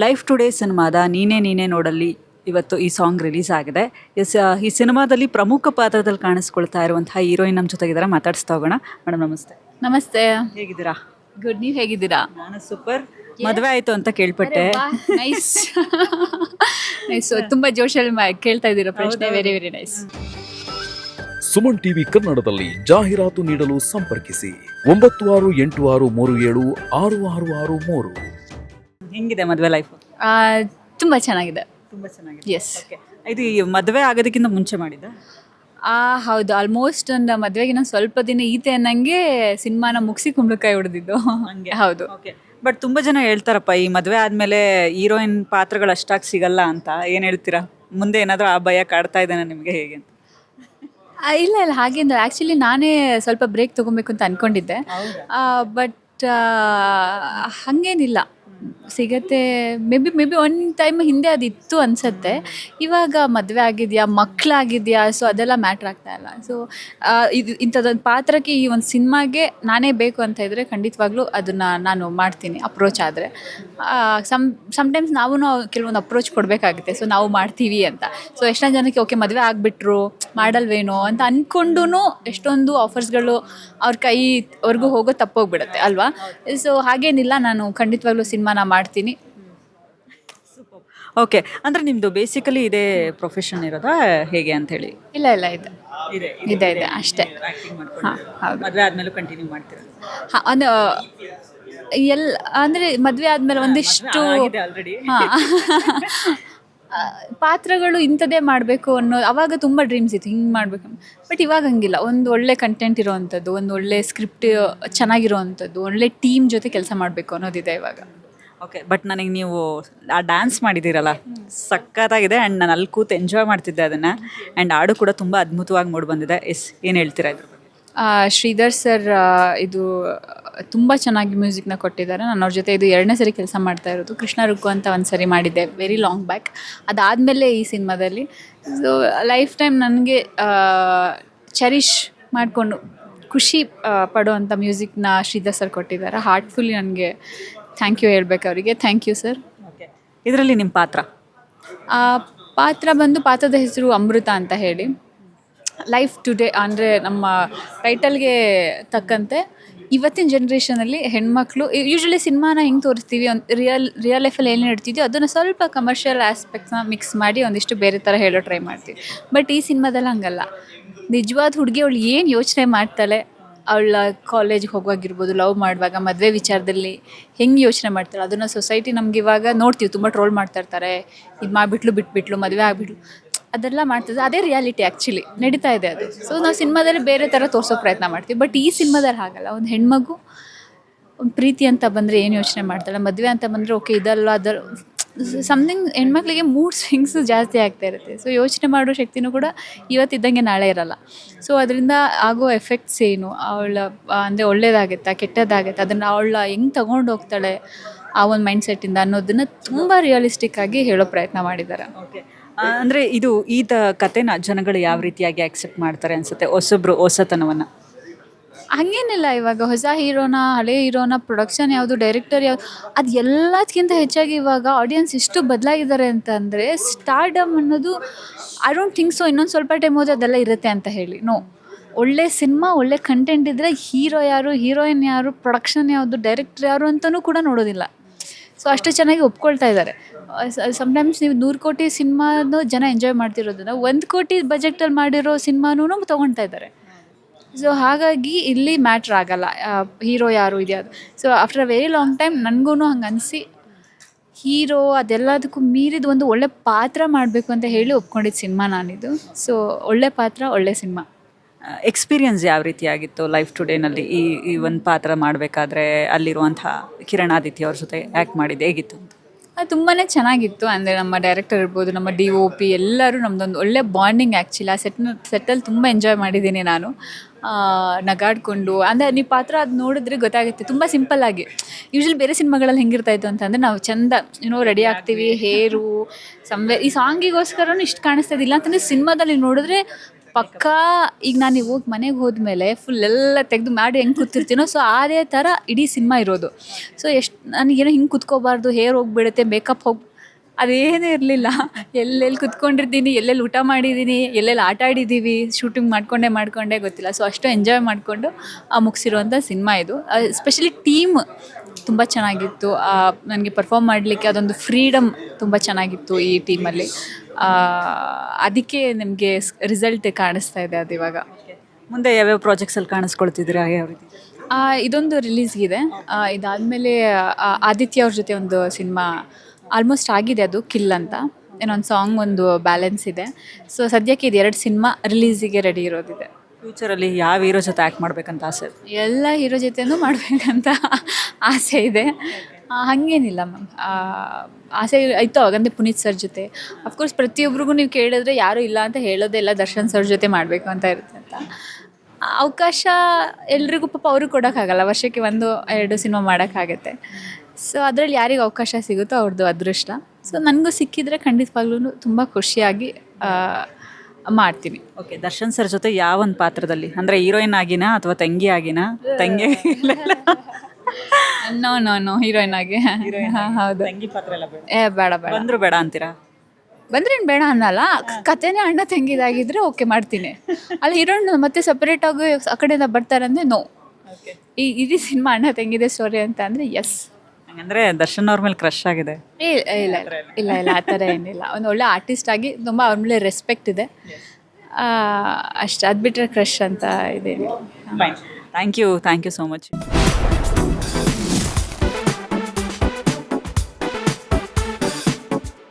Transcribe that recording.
Life today ಸಿನಿಮಾದ ನೀನೇ ನೀನೇ ನೋಡಲ್ಲಿ ಇವತ್ತು ಈ ಸಾಂಗ್ ರಿಲೀಸ್ ಆಗಿದೆ. ಎಸ್, ಈ ಸಿನಿಮಾದಲ್ಲಿ ಪ್ರಮುಖ ಪಾತ್ರದಲ್ಲಿ ಕಾಣಿಸ್ಕೊಳ್ತಾ ಇರುವಂತಹ ಹೀರೋಯಿನ್ ನಮ್ಮ ಜೊತೆಗಿದ್ದಾರೆ, ಮಾತಾಡಿಸ್ತಾ ಹೋಗೋಣ. ಮೇಡಮ್ ನಮಸ್ತೆ. ನಮಸ್ತೆ. ಹೇಗಿದ್ದೀರಾ? ಗುಡ್, ನೀವು ಹೇಗಿದ್ದೀರಾ? ನಾನು ಸೂಪರ್. ಮದುವೆ ಆಯಿತು ಅಂತ ಕೇಳ್ಪಟ್ಟೆ. ನೈಸ್ ನೈಸ್, ತುಂಬ ಜೋಶಲ್ಲಿ ಕೇಳ್ತಾ ಇದ್ದೀರಾ ಪ್ರಶ್ನೆ. Very very nice. Suman TV ಕನ್ನಡದಲ್ಲಿ ಜಾಹೀರಾತು ನೀಡಲು ಸಂಪರ್ಕಿಸಿ 9636376663. ಹೆಂಗಿದೆ ಮದುವೆ ಲೈಫ್? ತುಂಬ ಚೆನ್ನಾಗಿದೆ. ತುಂಬ ಚೆನ್ನಾಗಿದೆ. ಎಸ್. ಇದು ಈ ಮದುವೆ ಆಗೋದಕ್ಕಿಂತ ಮುಂಚೆ ಮಾಡಿದ್ದ? ಹೌದು, ಆಲ್ಮೋಸ್ಟ್ ಒಂದು ಮದುವೆಗೆ ನಾನು ಸ್ವಲ್ಪ ದಿನ ಈತೆ ಅನ್ನಂಗೆ ಸಿನಿಮಾನ ಮುಗಿಸಿ ಕುಂಬಳಕಾಯಿ ಹೊಡೆದಿದ್ದು. ಹೌದು. ಓಕೆ. ಬಟ್ ತುಂಬ ಜನ ಹೇಳ್ತಾರಪ್ಪ, ಈ ಮದುವೆ ಆದಮೇಲೆ ಹೀರೋಯಿನ್ ಪಾತ್ರಗಳು ಅಷ್ಟಾಗಿ ಸಿಗಲ್ಲ ಅಂತ. ಏನು ಹೇಳ್ತೀರಾ? ಮುಂದೆ ಏನಾದರೂ ಆ ಭಯ ಕಾಡ್ತಾ ಇದ್ದಾನೆ ನಿಮಗೆ, ಹೇಗೆ ಅಂತ? ಇಲ್ಲ ಇಲ್ಲ, ಹಾಗೇನು ಆ್ಯಕ್ಚುಲಿ ನಾನೇ ಸ್ವಲ್ಪ ಬ್ರೇಕ್ ತೊಗೊಬೇಕು ಅಂತ ಅಂದ್ಕೊಂಡಿದ್ದೆ. ಬಟ್ ಹಾಗೇನಿಲ್ಲ, ಸಿಗತ್ತೆ. ಮೇ ಬಿ ಒಂದು ಟೈಮ್ ಹಿಂದೆ ಅದು ಇತ್ತು ಅನಿಸತ್ತೆ. ಇವಾಗ ಮದುವೆ ಆಗಿದೆಯಾ, ಮಕ್ಕಳಾಗಿದೆಯಾ, ಸೊ ಅದೆಲ್ಲ ಮ್ಯಾಟ್ರ್ ಆಗ್ತಾ ಇಲ್ಲ. ಸೊ ಇದು ಇಂಥದ್ದೊಂದು ಪಾತ್ರಕ್ಕೆ, ಈ ಒಂದು ಸಿನಿಮಾಗೆ ನಾನೇ ಬೇಕು ಅಂತ ಇದ್ದರೆ ಖಂಡಿತವಾಗ್ಲೂ ಅದನ್ನು ನಾನು ಮಾಡ್ತೀನಿ, ಅಪ್ರೋಚ್ ಆದರೆ. ಸಮ್ಟೈಮ್ಸ್ ನಾವು ಕೆಲವೊಂದು ಅಪ್ರೋಚ್ ಕೊಡಬೇಕಾಗುತ್ತೆ. ಸೊ ನಾವು ಮಾಡ್ತೀವಿ ಅಂತ. ಸೊ ಎಷ್ಟೊಂದು ಜನಕ್ಕೆ ಓಕೆ ಮದುವೆ ಆಗಿಬಿಟ್ರು ಮಾಡಲ್ವೇನೋ ಅಂತ ಅಂದ್ಕೊಂಡು ಎಷ್ಟೊಂದು ಆಫರ್ಸ್ಗಳು ಅವ್ರ ಕೈವರೆಗೂ ಹೋಗೋ ತಪ್ಪೋಗ್ಬಿಡುತ್ತೆ ಅಲ್ವಾ. ಸೊ ಹಾಗೇನಿಲ್ಲ, ನಾನು ಖಂಡಿತವಾಗ್ಲೂ ಸಿನಿಮಾನ ಮಾಡ್ತೀನಿ. ಓಕೆ. ಅಂದರೆ ನಿಮ್ಮದು ಬೇಸಿಕಲಿ ಇದೇ ಪ್ರೊಫೆಷನ್ ಇರೋದಾ ಹೇಗೆ ಅಂತ ಹೇಳಿ? ಇಲ್ಲ ಇಲ್ಲ, ಇದೆ ಅಷ್ಟೇ. ಹಾಂ, ಹೌದು. ಮದುವೆ ಆದಮೇಲೂ ಕಂಟಿನ್ಯೂ ಮಾಡ್ತೀರಾ? ಹಾಂ, ಅಂದರೆ ಮದುವೆ ಆದಮೇಲೆ ಒಂದಿಷ್ಟು ಆಲ್ರೆಡಿ ಹಾಂ ಪಾತ್ರಗಳು ಇಂಥದ್ದೇ ಮಾಡಬೇಕು ಅನ್ನೋ, ಅವಾಗ ತುಂಬ ಡ್ರೀಮ್ಸ್ ಇತ್ತು, ಹಿಂಗೆ ಮಾಡಬೇಕು. ಬಟ್ ಇವಾಗ ಹಂಗಿಲ್ಲ. ಒಂದು ಒಳ್ಳೆ ಕಂಟೆಂಟ್ ಇರೋವಂಥದ್ದು, ಒಂದು ಒಳ್ಳೆ ಸ್ಕ್ರಿಪ್ಟ್ ಚೆನ್ನಾಗಿರೋವಂಥದ್ದು, ಒಳ್ಳೆ ಟೀಮ್ ಜೊತೆ ಕೆಲಸ ಮಾಡಬೇಕು ಅನ್ನೋದಿದೆ ಇವಾಗ. ಓಕೆ. ಬಟ್ ನನಗೆ ನೀವು ಆ ಡ್ಯಾನ್ಸ್ ಮಾಡಿದ್ದೀರಲ್ಲ, ಸಖತ್ತಾಗಿದೆ. ಆ್ಯಂಡ್ ನಾನು ಅಲ್ಲಿ ಕೂತು ಎಂಜಾಯ್ ಮಾಡ್ತಿದ್ದೆ ಅದನ್ನು. ಆ್ಯಂಡ್ ಹಾಡು ಕೂಡ ತುಂಬ ಅದ್ಭುತವಾಗಿ ಮೂಡಿ ಬಂದಿದೆ. ಏನು ಹೇಳ್ತೀರಾ ಇದ್ರ ಬಗ್ಗೆ? ಶ್ರೀಧರ್ ಸರ್ ಇದು ತುಂಬ ಚೆನ್ನಾಗಿ ಮ್ಯೂಸಿಕ್ನ ಕೊಟ್ಟಿದ್ದಾರೆ. ನಾನು ಅವ್ರ ಜೊತೆ ಇದು 2ನೇ ಸರಿ ಕೆಲಸ ಮಾಡ್ತಾ ಇರೋದು. ಕೃಷ್ಣ ರುಕ್ಕು ಅಂತ ಒಂದು ಸರಿ ಮಾಡಿದ್ದೆ, ವೆರಿ ಲಾಂಗ್ ಬ್ಯಾಕ್. ಅದಾದಮೇಲೆ ಈ ಸಿನಿಮಾದಲ್ಲಿ ಸೊ ಲೈಫ್ ಟೈಮ್ ನನಗೆ ಚೆರಿಷ್ ಮಾಡಿಕೊಂಡು ಖುಷಿ ಪಡೋವಂಥ ಮ್ಯೂಸಿಕ್ನ ಶ್ರೀಧರ್ ಸರ್ ಕೊಟ್ಟಿದ್ದಾರೆ. ಹಾರ್ಟ್ಫುಲ್ಲಿ ನನಗೆ ಥ್ಯಾಂಕ್ ಯು ಹೇಳ್ಬೇಕು ಅವರಿಗೆ. Thank you sir. ಓಕೆ. ಇದರಲ್ಲಿ ನಿಮ್ಮ ಪಾತ್ರದ ಹೆಸರು ಅಮೃತ ಅಂತ ಹೇಳಿ. ಲೈಫ್ ಟುಡೇ ಅಂದರೆ ನಮ್ಮ ಟೈಟಲ್ಗೆ ತಕ್ಕಂತೆ ಇವತ್ತಿನ ಜನ್ರೇಷನಲ್ಲಿ ಹೆಣ್ಮಕ್ಳು ಯೂಶ್ವಲಿ ಸಿನಿಮಾನ ಹೆಂಗೆ ತೋರಿಸ್ತೀವಿ, ಒಂದು ರಿಯಲ್ ಲೈಫಲ್ಲಿ ಏನು ಹೇಳ್ತಿದ್ಯೋ ಅದನ್ನು ಸ್ವಲ್ಪ ಕಮರ್ಷಿಯಲ್ ಆಸ್ಪೆಕ್ಟ್ಸ್ನ ಮಿಕ್ಸ್ ಮಾಡಿ ಒಂದಿಷ್ಟು ಬೇರೆ ಥರ ಹೇಳೋ ಟ್ರೈ ಮಾಡ್ತೀವಿ. ಬಟ್ ಈ ಸಿನಿಮಾದಲ್ಲಿ ಹಂಗಲ್ಲ. ನಿಜವಾದ ಹುಡುಗಿ ಅವಳು ಏನು ಯೋಚನೆ ಮಾಡ್ತಾಳೆ, ಅವಳ ಕಾಲೇಜಿಗೆ ಹೋಗುವಾಗಿರ್ಬೋದು, ಲವ್ ಮಾಡುವಾಗ, ಮದುವೆ ವಿಚಾರದಲ್ಲಿ ಹೆಂಗೆ ಯೋಚನೆ ಮಾಡ್ತಾಳೆ, ಅದನ್ನು ಸೊಸೈಟಿ ನಮ್ಗೆ ಇವಾಗ ನೋಡ್ತೀವಿ, ತುಂಬ ಟ್ರೋಲ್ ಮಾಡ್ತಾ ಇರ್ತಾರೆ. ಇದು ಮಾಡಿಬಿಟ್ಲು, ಬಿಟ್ಬಿಟ್ಲು, ಮದುವೆ ಆಗಿಬಿಟ್ಲು, ಅದೆಲ್ಲ ಮಾಡ್ತಿದ್ದೆ. ಅದೇ ರಿಯಾಲಿಟಿ ಆ್ಯಕ್ಚುಲಿ ನಡೀತಾ ಇದೆ ಅದು. ಸೊ ನಾವು ಸಿನಿಮಾದಲ್ಲಿ ಬೇರೆ ಥರ ತೋರಿಸೋ ಪ್ರಯತ್ನ ಮಾಡ್ತೀವಿ. ಬಟ್ ಈ ಸಿನಿಮಾದಲ್ಲಿ ಹಾಗಲ್ಲ. ಒಂದು ಹೆಣ್ಮಗು ಒಂದು ಪ್ರೀತಿ ಅಂತ ಬಂದರೆ ಏನು ಯೋಚನೆ ಮಾಡ್ತಾಳೆ, ಮದುವೆ ಅಂತ ಬಂದರೆ ಓಕೆ ಇದಲ್ಲ ಅದರ ಸಮಥಿಂಗ್. ಹೆಣ್ಮಕ್ಳಿಗೆ ಮೂಡ್ ಸ್ವಿಂಗ್ಸು ಜಾಸ್ತಿ ಆಗ್ತಾ ಇರುತ್ತೆ. ಸೊ ಯೋಚನೆ ಮಾಡೋ ಶಕ್ತಿನೂ ಕೂಡ ಇವತ್ತಿದ್ದಂಗೆ ನಾಳೆ ಇರಲ್ಲ. ಸೊ ಅದರಿಂದ ಆಗೋ ಎಫೆಕ್ಟ್ಸ್ ಏನು, ಅವಳ ಅಂದರೆ ಒಳ್ಳೇದಾಗುತ್ತಾ ಕೆಟ್ಟದಾಗುತ್ತೆ, ಅದನ್ನು ಅವಳ ಹೆಂಗೆ ತಗೊಂಡು ಹೋಗ್ತಾಳೆ ಆ ಒಂದು ಮೈಂಡ್ಸೆಟ್ಟಿಂದ ಅನ್ನೋದನ್ನು ತುಂಬ ರಿಯಲಿಸ್ಟಿಕ್ಕಾಗಿ ಹೇಳೋ ಪ್ರಯತ್ನ ಮಾಡಿದ್ದಾರೆ. ಓಕೆ. ಅಂದರೆ ಇದು ಕಥೆನ ಜನಗಳು ಯಾವ ರೀತಿಯಾಗಿ ಆಕ್ಸೆಪ್ಟ್ ಮಾಡ್ತಾರೆ ಅನಿಸುತ್ತೆ, ಹೊಸತನವನ್ನು? ಹಾಗೇನಿಲ್ಲ, ಇವಾಗ ಹೊಸ ಹೀರೋನ, ಹಳೆ ಹೀರೋನ, ಪ್ರೊಡಕ್ಷನ್ ಯಾವುದು, ಡೈರೆಕ್ಟರ್ ಯಾವುದು, ಅದು ಎಲ್ಲದಕ್ಕಿಂತ ಹೆಚ್ಚಾಗಿ ಇವಾಗ ಆಡಿಯನ್ಸ್ ಇಷ್ಟು ಬದಲಾಗಿದ್ದಾರೆ ಅಂತಂದರೆ ಸ್ಟಾರ್ಡಮ್ ಅನ್ನೋದು ಐ ಡೋಂಟ್ ಥಿಂಕ್ ಸೊ ಇನ್ನೊಂದು ಸ್ವಲ್ಪ ಟೈಮ್ ಹೋದರೆ ಅದೆಲ್ಲ ಇರುತ್ತೆ ಅಂತ ಹೇಳಿ. ನೋ, ಒಳ್ಳೆ ಸಿನಿಮಾ, ಒಳ್ಳೆ ಕಂಟೆಂಟ್ ಇದ್ದರೆ ಹೀರೋ ಯಾರು, ಹೀರೋಯಿನ್ ಯಾರು, ಪ್ರೊಡಕ್ಷನ್ ಯಾವುದು, ಡೈರೆಕ್ಟರ್ ಯಾರು ಅಂತಲೂ ಕೂಡ ನೋಡೋದಿಲ್ಲ. ಸೊ ಅಷ್ಟು ಚೆನ್ನಾಗಿ ಒಪ್ಕೊಳ್ತಾ ಇದ್ದಾರೆ. ಸಮ್ಟೈಮ್ಸ್ ನೀವು 100 ಕೋಟಿ ಸಿನಿಮಾನು ಜನ ಎಂಜಾಯ್ ಮಾಡ್ತಿರೋದನ್ನ 1 ಕೋಟಿ ಬಜೆಟಲ್ಲಿ ಮಾಡಿರೋ ಸಿನಿಮಾನೂ ತೊಗೊಳ್ತಾ ಇದ್ದಾರೆ. ಸೊ ಹಾಗಾಗಿ ಇಲ್ಲಿ ಮ್ಯಾಟ್ರ್ ಆಗಲ್ಲ ಹೀರೋ ಯಾರು ಇದೆಯದು. So after a very long time ನನಗೂ ಹಂಗೆ ಅನಿಸಿ ಹೀರೋ ಅದೆಲ್ಲದಕ್ಕೂ ಮೀರಿದ ಒಂದು ಒಳ್ಳೆ ಪಾತ್ರ ಮಾಡಬೇಕು ಅಂತ ಹೇಳಿ ಒಪ್ಕೊಂಡಿದ್ದು ಸಿನಿಮಾ ನಾನಿದು. ಸೊ ಒಳ್ಳೆ ಪಾತ್ರ, ಒಳ್ಳೆ ಸಿನಿಮಾ. ಎಕ್ಸ್ಪೀರಿಯನ್ಸ್ ಯಾವ ರೀತಿಯಾಗಿತ್ತು ಲೈಫ್ ಟುಡೇನಲ್ಲಿ? ಈ ಒಂದು ಪಾತ್ರ ಮಾಡಬೇಕಾದ್ರೆ ಅಲ್ಲಿರುವಂಥ ಕಿರಣಾದಿತ್ಯ ಅವ್ರ ಜೊತೆ ಆ್ಯಕ್ಟ್ ಮಾಡಿದ್ದು ಹೇಗಿತ್ತು? ಅದು ತುಂಬಾ ಚೆನ್ನಾಗಿತ್ತು. ಅಂದರೆ ನಮ್ಮ ಡೈರೆಕ್ಟರ್ ಇರ್ಬೋದು, ನಮ್ಮ DOP ಎಲ್ಲರೂ ನಮ್ಮದೊಂದು ಒಳ್ಳೆ ಬಾಂಡಿಂಗ್. ಆ್ಯಕ್ಚುಲಿ ಆ ಸೆಟ್ಟಲ್ಲಿ ತುಂಬ ಎಂಜಾಯ್ ಮಾಡಿದ್ದೀನಿ ನಾನು, ನಗಾಡಿಕೊಂಡು. ಅಂದರೆ ನೀವು ಪಾತ್ರ ಅದು ನೋಡಿದ್ರೆ ಗೊತ್ತಾಗುತ್ತೆ, ತುಂಬ ಸಿಂಪಲ್ಲಾಗಿ. ಯೂಶ್ವಲಿ ಬೇರೆ ಸಿನಿಮಾಗಳಲ್ಲಿ ಹೆಂಗಿರ್ತಾಯಿತ್ತು ಅಂತಂದರೆ ನಾವು ಚೆಂದ ರೆಡಿ ಆಗ್ತೀವಿ, ಹೇರು ಈ ಸಾಂಗಿಗೋಸ್ಕರನೂ ಇಷ್ಟು ಕಾಣಿಸ್ತಾ ಇದ್ದಿಲ್ಲ ಅಂತಂದರೆ ಸಿನಿಮಾದಲ್ಲಿ ನೋಡಿದ್ರೆ ಪಕ್ಕಾ ಈಗ ನಾನು ಹೋಗಿ ಮನೆಗೆ ಹೋದ್ಮೇಲೆ ಫುಲ್ ಎಲ್ಲ ತೆಗೆದು ಮಾಡಿ ಹೆಂಗೆ ಕೂತಿರ್ತೀನೋ ಸೊ ಅದೇ ಥರ ಇಡೀ ಸಿನಿಮಾ ಇರೋದು. ಸೊ ಎಷ್ಟು ನನಗೇನೋ ಹಿಂಗೆ ಕುತ್ಕೋಬಾರ್ದು, ಹೇರ್ ಹೋಗ್ಬಿಡುತ್ತೆ, ಮೇಕಪ್ ಅದೇನೂ ಇರಲಿಲ್ಲ. ಎಲ್ಲೆಲ್ಲಿ ಕುತ್ಕೊಂಡಿರ್ತೀನಿ, ಎಲ್ಲೆಲ್ಲಿ ಊಟ ಮಾಡಿದ್ದೀನಿ, ಎಲ್ಲೆಲ್ಲಿ ಆಟ ಆಡಿದ್ದೀವಿ, ಶೂಟಿಂಗ್ ಮಾಡ್ಕೊಂಡೇ ಗೊತ್ತಿಲ್ಲ. ಸೊ ಅಷ್ಟು ಎಂಜಾಯ್ ಮಾಡಿಕೊಂಡು ಮುಗಿಸಿರುವಂಥ ಸಿನಿಮಾ ಇದು. ಎಸ್ಪೆಷಲಿ ಟೀಮ್ ತುಂಬ ಚೆನ್ನಾಗಿತ್ತು. ನನಗೆ ಪರ್ಫಾರ್ಮ್ ಮಾಡಲಿಕ್ಕೆ ಅದೊಂದು ಫ್ರೀಡಮ್ ತುಂಬ ಚೆನ್ನಾಗಿತ್ತು ಈ ಟೀಮಲ್ಲಿ. ಅದಕ್ಕೆ ನಿಮಗೆ ರಿಸಲ್ಟ್ ಕಾಣಿಸ್ತಾ ಇದೆ ಅದು ಇವಾಗ. ಮುಂದೆ ಯಾವ್ಯಾವ ಪ್ರಾಜೆಕ್ಟ್ಸಲ್ಲಿ ಕಾಣಿಸ್ಕೊಳ್ತಿದ್ದೀರಾ, ಯಾವ ರೀತಿ? ಇದೊಂದು ರಿಲೀಸ್ಗಿದೆ. ಇದಾದಮೇಲೆ ಆದಿತ್ಯ ಅವ್ರ ಜೊತೆ ಒಂದು ಸಿನಿಮಾ ಆಲ್ಮೋಸ್ಟ್ ಆಗಿದೆ, ಅದು ಕಿಲ್ ಅಂತ. ಇನ್ನೊಂದು ಸಾಂಗ್ ಒಂದು ಬ್ಯಾಲೆನ್ಸ್ ಇದೆ. ಸೊ ಸದ್ಯಕ್ಕೆ ಇದು 2 ಸಿನಿಮಾ ರಿಲೀಸಿಗೆ ರೆಡಿ ಇರೋದಿದೆ. ಫ್ಯೂಚರಲ್ಲಿ ಯಾವ ಹೀರೋ ಜೊತೆ ಆ್ಯಕ್ಟ್ ಮಾಡ್ಬೇಕಂತ ಆಸೆ? ಎಲ್ಲ ಹೀರೋ ಜೊತೆನೂ ಮಾಡಬೇಕಂತ ಆಸೆ ಇದೆ. ಹಾಗೇನಿಲ್ಲ ಮ್ಯಾಮ್, ಆಸೆ ಆಯಿತು ಅವಾಗಂದ್ರೆ ಪುನೀತ್ ಸರ್ ಜೊತೆ. ಅಫ್ಕೋರ್ಸ್ ಪ್ರತಿಯೊಬ್ಬರಿಗೂ ನೀವು ಕೇಳಿದ್ರೆ ಯಾರೂ ಇಲ್ಲ ಅಂತ ಹೇಳೋದೇ ಇಲ್ಲ, ದರ್ಶನ್ ಸರ್ ಜೊತೆ ಮಾಡಬೇಕು ಅಂತ ಇರುತ್ತೆ ಅಂತ. ಅವಕಾಶ ಎಲ್ರಿಗೂ ಪಾಪ ಅವ್ರಿಗೆ ಕೊಡೋಕ್ಕಾಗಲ್ಲ, ವರ್ಷಕ್ಕೆ 1-2 ಸಿನಿಮಾ ಮಾಡೋಕ್ಕಾಗತ್ತೆ. ಸೊ ಅದರಲ್ಲಿ ಯಾರಿಗೆ ಅವಕಾಶ ಸಿಗುತ್ತೋ ಅವ್ರದ್ದು ಅದೃಷ್ಟ. ಸೊ ನನಗೂ ಸಿಕ್ಕಿದ್ರೆ ಖಂಡಿತವಾಗ್ಲೂ ತುಂಬ ಖುಷಿಯಾಗಿ ಮಾಡ್ತೀನಿ. ಓಕೆ, ದರ್ಶನ್ ಸರ್ ಜೊತೆ ಯಾವ ಒಂದು ಪಾತ್ರದಲ್ಲಿ, ಅಂದರೆ ಹೀರೋಯಿನ್ ಆಗಿನಾ ಅಥವಾ ತಂಗಿ ಆಗಿನಾ? ತಂಗಿ ನೋ ಹೀರೋಯಿನ್ ಆಗಿ. ಹೌದು. ತಂಗಿ ಪಾತ್ರ ಎಲ್ಲ ಬೇಡ, ಬೇಡ ಬಂದರೂ ಬೇಡ ಅಂತೀರಾ? ಬಂದ್ರೇನು ಬೇಡ ಅನ್ನಲ್ಲ, ಕಥೆನೇ ಅಣ್ಣ ತಂಗಿದಾಗಿದ್ರೆ ಓಕೆ ಮಾಡ್ತೀನಿ. ಅಲ್ಲಿ ಹೀರೋಯಿನ್ ಮತ್ತೆ ಸಪ್ರೇಟಾಗಿ ಆ ಕಡೆಯಿಂದ ಬರ್ತಾರಂದರೆ ನೋ. ಈ ಇಡೀ ಸಿನಿಮಾ ಅಣ್ಣ ತಂಗಿದೆ ಸ್ಟೋರಿ ಅಂತ ಅಂದರೆ ಎಸ್. ಹಂಗಂದ್ರೆ ದರ್ಶನ್ ಅವ್ರ ಮೇಲೆ ಕ್ರಶ್ ಆಗಿದೆ? ಇಲ್ಲ ಆ ಥರ ಏನಿಲ್ಲ. ಒಂದು ಒಳ್ಳೆ ಆರ್ಟಿಸ್ಟ್ ಆಗಿ ತುಂಬ ಅವ್ರ ಮೇಲೆ ರೆಸ್ಪೆಕ್ಟ್ ಇದೆ ಅಷ್ಟು. ಅದು ಬಿಟ್ಟರೆ ಕ್ರಶ್ ಅಂತ ಇದೇನಿಲ್ಲ. Thank you so much.